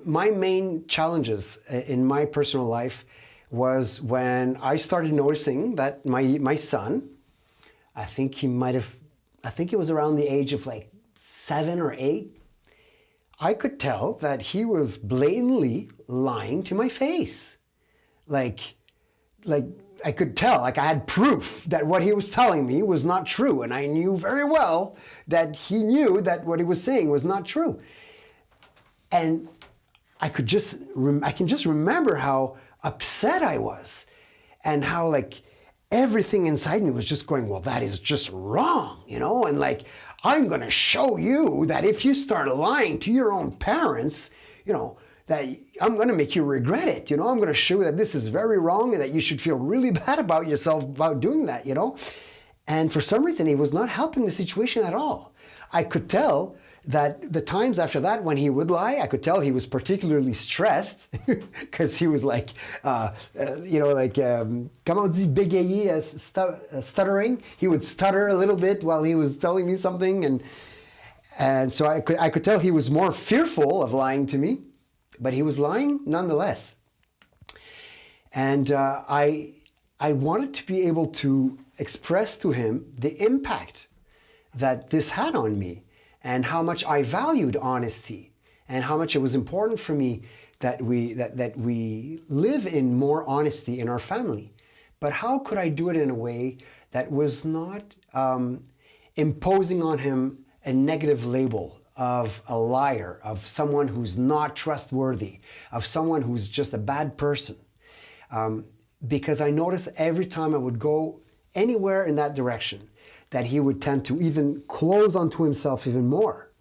my main challenges in my personal life was when I started noticing that my son, I think he was around the age of like 7 or 8. I could tell that he was blatantly lying to my face. Like I could tell, like I had proof that what he was telling me was not true. And I knew very well that he knew that what he was saying was not true. And I can just remember how upset I was and how like everything inside me was just going, well, that is just wrong, and like, I'm going to show you that if you start lying to your own parents, that I'm going to make you regret it. I'm going to show you that this is very wrong and that you should feel really bad about yourself about doing that, And for some reason, he was not helping the situation at all. I could tell that the times after that when he would lie, I could tell he was particularly stressed because he was like, comment on dit bégayer, stuttering. He would stutter a little bit while he was telling me something. And so I could tell he was more fearful of lying to me, but he was lying nonetheless. And I wanted to be able to express to him the impact that this had on me, and how much I valued honesty, and how much it was important for me that we live in more honesty in our family. But how could I do it in a way that was not imposing on him a negative label of a liar, of someone who's not trustworthy, of someone who's just a bad person? Because I noticed every time I would go anywhere in that direction, that he would tend to even close onto himself even more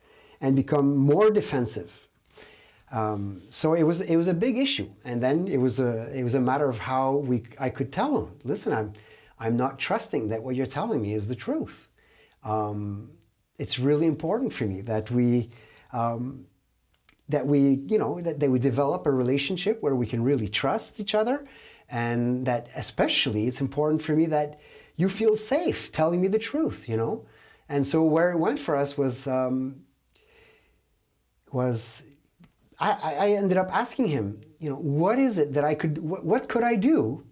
and become more defensive. So it was a big issue. And then it was a matter of how I could tell him, listen, I'm not trusting that what you're telling me is the truth. It's really important for me that we develop a relationship where we can really trust each other, and that especially it's important for me that you feel safe telling me the truth, And so where it went for us was I ended up asking him, what is it that what could I do?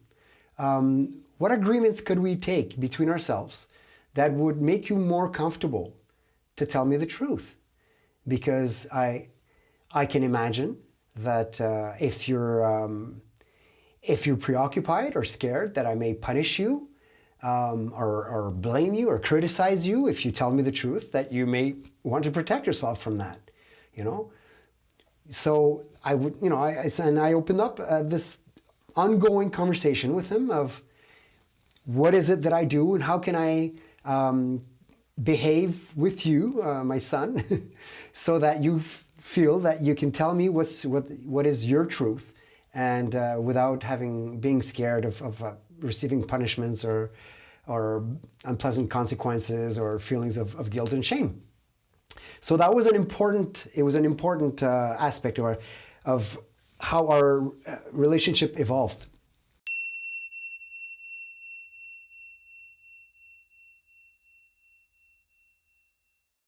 What agreements could we take between ourselves that would make you more comfortable to tell me the truth? Because I can imagine that if you're preoccupied or scared that I may punish you, or blame you or criticize you if you tell me the truth, that you may want to protect yourself from that, So I would, I opened up this ongoing conversation with him of what is it that I do and how can I behave with you, my son, so that you feel that you can tell me what is your truth, and without being scared of receiving punishments or unpleasant consequences or feelings of guilt and shame. So that was an important aspect of how our relationship evolved.